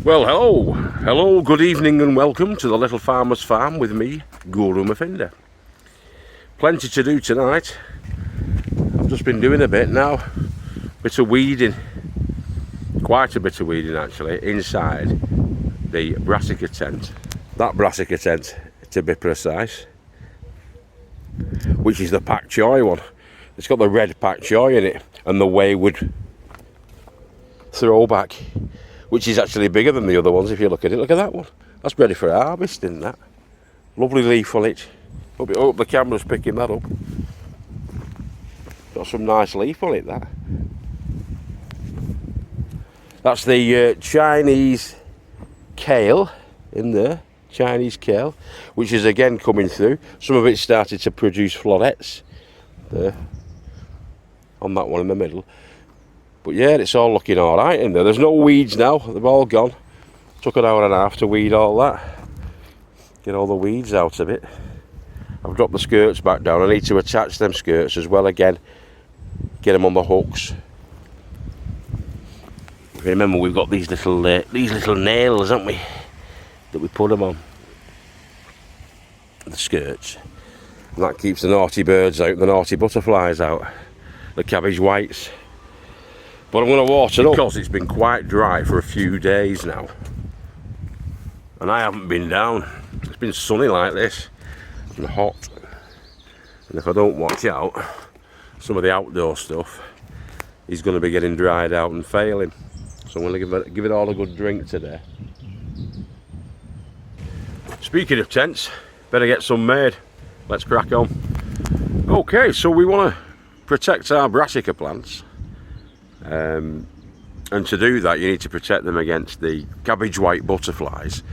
Well, hello, good evening and welcome to the Little Farmer's Farm with me, Guru Mafinda. Plenty to do tonight. I've just been doing a bit now, bit of weeding, quite a bit of weeding actually, inside the Brassica tent. That Brassica tent, to be precise, which is the pak choy one. It's got the red pak choy in it and the wayward throwback, which is actually bigger than the other ones if you look at it. Look at that one. That's ready for harvest, isn't that? Lovely leaf on it. Hope the camera's picking that up. Got some nice leaf on it, that. That's the Chinese kale in there. Chinese kale, which is again coming through. Some of it started to produce florets there on that one in the middle. But yeah, it's all looking alright in there. There's no weeds now, they've all gone. Took an hour and a half to weed all that. Get all the weeds out of it. I've dropped the skirts back down. I need to attach them skirts as well again. Get them on the hooks. Remember, we've got these little nails, haven't we? That we put them on. The skirts. And that keeps the naughty birds out, the naughty butterflies out. The cabbage whites. But I'm going to water up because it's been quite dry for a few days now. And I haven't been down. It's been sunny like this and hot. And if I don't watch out, some of the outdoor stuff is going to be getting dried out and failing. So I'm going to give it all a good drink today. Speaking of tents, better get some made. Let's crack on. Okay, so we want to protect our brassica plants. And to do that you need to protect them against the cabbage white butterflies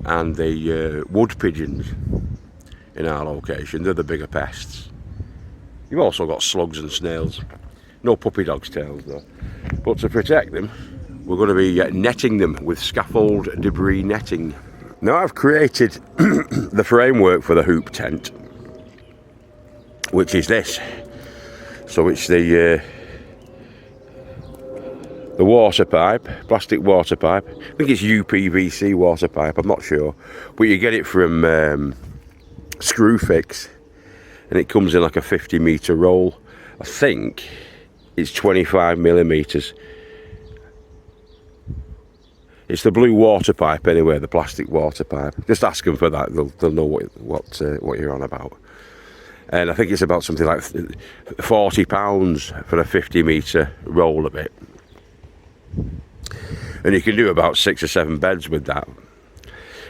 and the wood pigeons in our location. They're the bigger pests. You've also got slugs and snails. No puppy dog's tails though. But to protect them, we're going to be netting them with scaffold debris netting. Now I've created the framework for the hoop tent, which is this. So it's the water pipe, plastic water pipe. I think it's UPVC water pipe, I'm not sure. But you get it from Screwfix, and it comes in like a 50-metre roll. I think it's 25mm. It's the blue water pipe anyway, the plastic water pipe. Just ask them for that, they'll know what you're on about. And I think it's about something like £40 for a 50-metre roll of it. And you can do about 6 or 7 beds with that.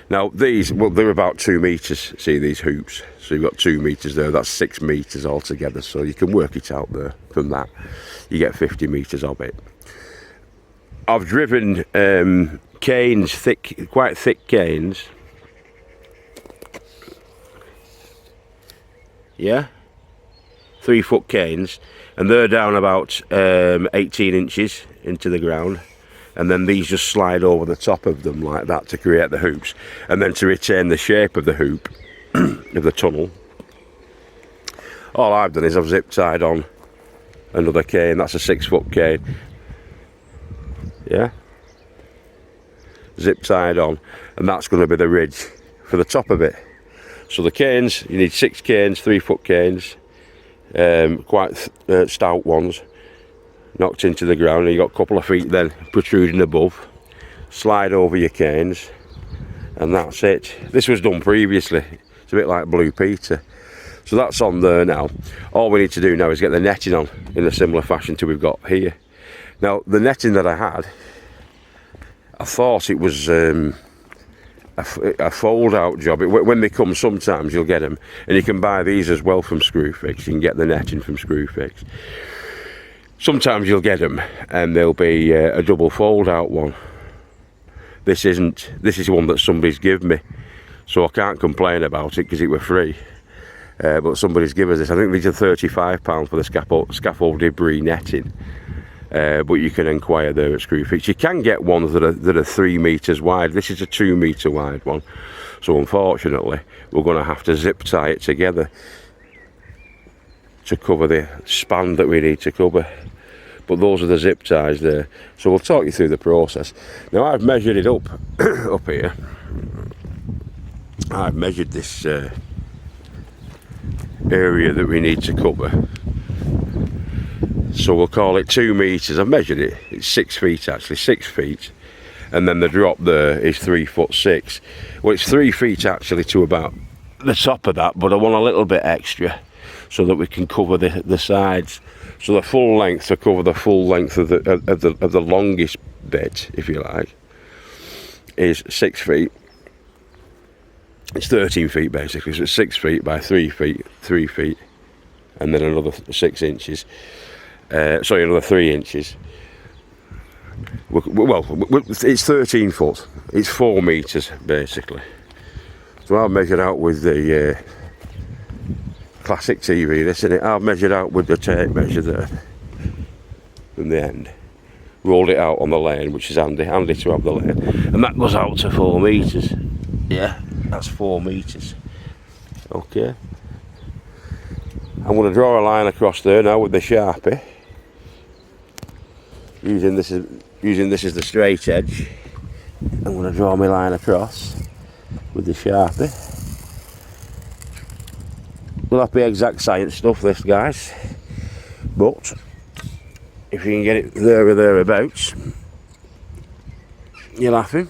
Now these, well, they're about 2 metres, see these hoops. So you've got 2 metres there, that's 6 metres altogether. So you can work it out there from that. You get 50 metres of it. I've driven canes, quite thick canes. Yeah? 3-foot canes. And they're down about 18 inches into the ground, and then these just slide over the top of them like that to create the hoops, and then to retain the shape of the hoop of the tunnel, all I've done is I've zip tied on another cane. That's a 6-foot cane, yeah, zip tied on, and that's going to be the ridge for the top of it. So the canes, you need 6 canes, 3-foot canes, quite stout ones, knocked into the ground, and you got a couple of feet then protruding above. Slide over your canes, and that's it. This was done previously. It's a bit like Blue Peter. So that's on there now. All we need to do now is get the netting on in a similar fashion to we've got here. Now the netting that I had, I thought it was a fold out job. When they come, sometimes you'll get them, and you can buy these as well from Screwfix. You can get the netting from Screwfix. Sometimes you'll get them and there'll be a double fold out one. This isn't. This is one that somebody's given me, so I can't complain about it because it were free. But somebody's given us this. I think these are £35 for the scaffold debris netting. But you can inquire there at Screwfix. You can get ones that are 3 metres wide. This is a 2 metre wide one. So unfortunately, we're going to have to zip tie it together to cover the span that we need to cover. but those are the zip ties there. So we'll talk you through the process. Now I've measured it up up here. I've measured this area that we need to cover. So we'll call it 2 meters. I've measured it. It's 6 feet actually, 6 feet. And then the drop there is 3'6". Well, it's 3 feet actually to about the top of that, but I want a little bit extra so that we can cover the sides. So the full length, to cover the full length of the longest bit, if you like, is 6 feet. It's 13 feet basically, so it's 6 feet by 3 feet, 3 feet, and then another 6 inches. Sorry, another 3 inches. Well, it's 13 foot. It's 4 meters basically. So I've measured out with the classic TV, this, isn't it? I've measured out with the tape measure there from the end. Rolled it out on the lane, which is handy to have the lane. And that goes out to 4 meters. Yeah, that's 4 meters. Okay. I'm going to draw a line across there now with the Sharpie. Using this as the straight edge. I'm going to draw my line across with the Sharpie. Will not be exact science stuff, this, guys, but if you can get it there or thereabouts, you're laughing.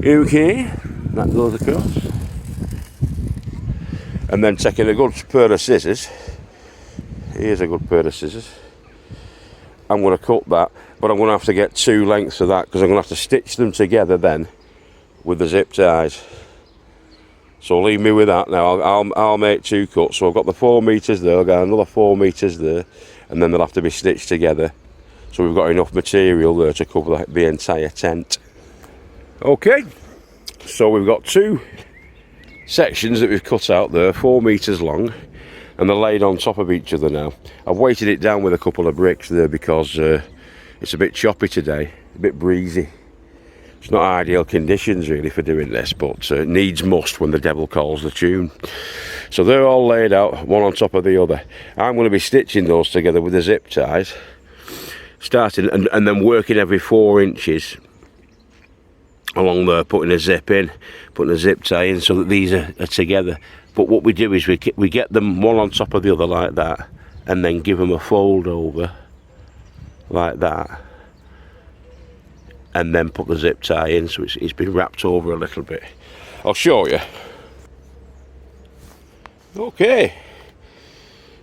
Okay, that goes across, and then taking a good pair of scissors. Here's a good pair of scissors. I'm going to cut that, but I'm going to have to get 2 lengths of that because I'm going to have to stitch them together then with the zip ties. So leave me with that now. I'll make 2 cuts. So I've got the 4 meters there, I'll get another 4 meters there, and then they'll have to be stitched together. So we've got enough material there to cover the entire tent. Okay, so we've got 2 sections that we've cut out there, 4 meters long, and they're laid on top of each other now. I've weighted it down with a couple of bricks there because it's a bit choppy today, a bit breezy. It's not ideal conditions really for doing this, but needs must when the devil calls the tune. So they're all laid out, one on top of the other. I'm going to be stitching those together with the zip ties, starting and then working every 4 inches along there, putting a zip in, putting a zip tie in so that these are together. But what we do is we get them one on top of the other like that, and then give them a fold over like that, and then put the zip tie in so it's been wrapped over a little bit. I'll show you. Okay,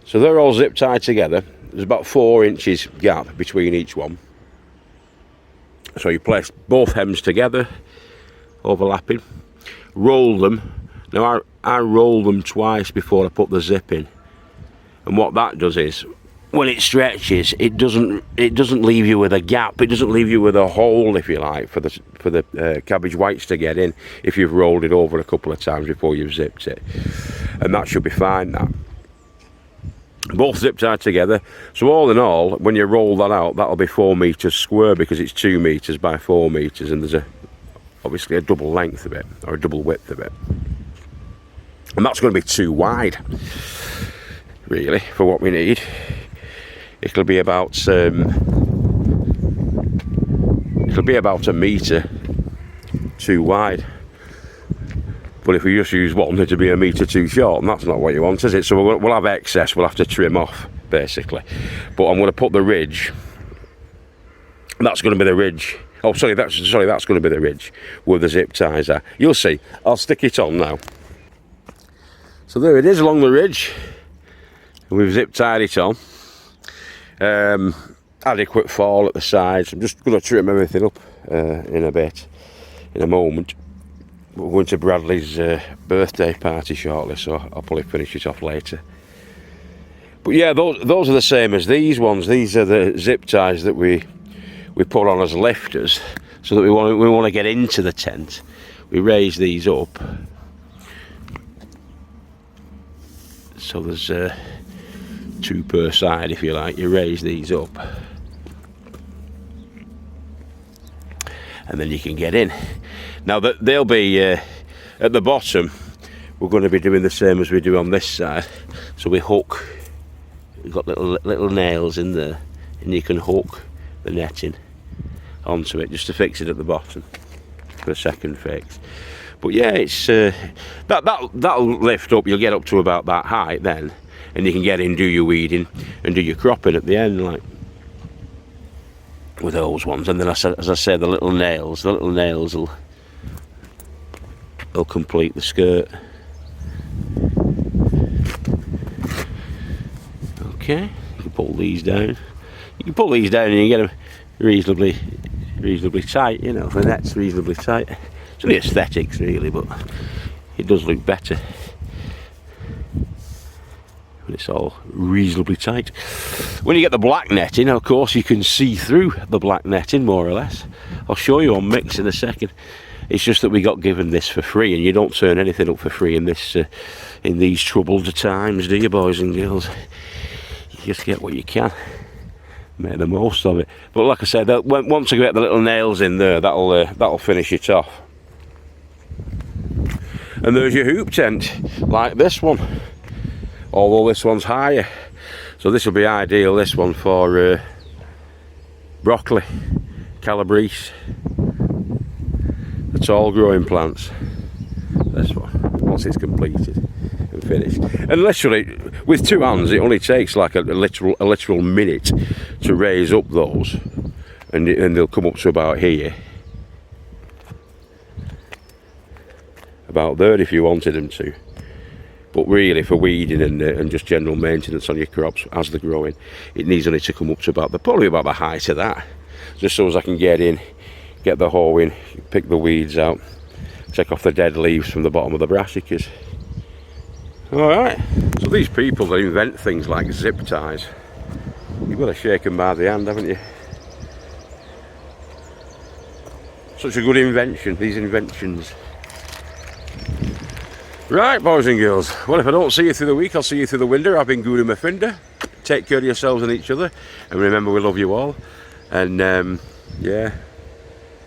so they're all zip tied together. There's about 4 inches gap between each one. So you place both hems together, overlapping, roll them. Now I roll them twice before I put the zip in, and what that does is, when it stretches, it doesn't leave you with a gap. It doesn't leave you with a hole, if you like, for the cabbage whites to get in if you've rolled it over a couple of times before you've zipped it, and that should be fine now. Both zip tied together. So all in all, when you roll that out, that'll be 4 meters square because it's 2 meters by 4 meters, and there's obviously a double length of it, or a double width of it. And that's going to be too wide, really, for what we need. It'll be about a metre too wide. But if we just use one, it'll be a metre too short, and that's not what you want, is it? So we'll have excess, we'll have to trim off, basically. But I'm going to put the ridge, that's going to be the ridge. Oh, sorry, that's going to be the ridge where the zip ties are. You'll see. I'll stick it on now. So there it is along the ridge. We've zip tied it on. Adequate fall at the sides. I'm just going to trim everything up in a moment. We're going to Bradley's birthday party shortly, so I'll probably finish it off later. But yeah, those are the same as these ones. These are the zip ties that we put on as lifters, so that we want to get into the tent. We raise these up. So there's 2 per side, if you like. You raise these up, and then you can get in. Now they'll be at the bottom. We're going to be doing the same as we do on this side. So we hook you've got little nails in there, and you can hook the netting onto it just to fix it at the bottom for a second fix. But yeah, it's that'll lift up. You'll get up to about that height then, and you can get in, do your weeding and do your cropping at the end, like with those ones. And then, as I say, the little nails will complete the skirt. Okay, you can pull these down. You can pull these down and you get them reasonably tight. You know, the net's reasonably tight. It's only aesthetics really, but it does look better when it's all reasonably tight. When you get the black netting, of course, you can see through the black netting more or less. I'll show you on mix in a second. It's just that we got given this for free, and you don't turn anything up for free in this in these troubled times, do you, boys and girls? You just get what you can, make the most of it. But like I said, once I get the little nails in there, that'll finish it off. And there's your hoop tent, like this one, although this one's higher. So this will be ideal, this one, for broccoli, calabrese, the tall growing plants. This one, once it's completed and finished. And literally, with two hands, it only takes like a literal minute to raise up those, and they'll come up to about here. About there if you wanted them to. But really, for weeding and just general maintenance on your crops as they're growing, it needs only to come up to probably about the height of that, just so as I can get in, get the hoe in, pick the weeds out, take off the dead leaves from the bottom of the brassicas. Alright, so these people that invent things like zip ties, you've got to shake them by the hand, haven't you? Such a good invention, these inventions. Right, boys and girls, well, if I don't see you through the week, I'll see you through the window. I've been Guru Mafinda. Take care of yourselves and each other, and remember, we love you all. And yeah,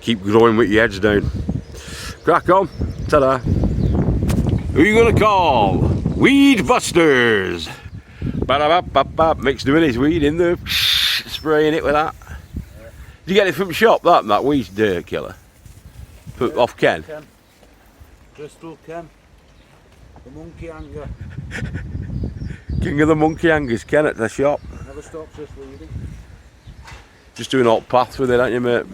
keep growing with your heads down. Crack on. Ta-da. Who are you gonna call? Weed Busters. Ba-da-ba-ba-ba. Mick's doing his weed in there, spraying it with that. Did you get it from shop, that weed killer? Off Ken? Crystal Ken. The monkey hanger. King of the monkey hangers, Ken, at the shop. Never stops us weeding. Just doing hot paths with it, aren't you, mate?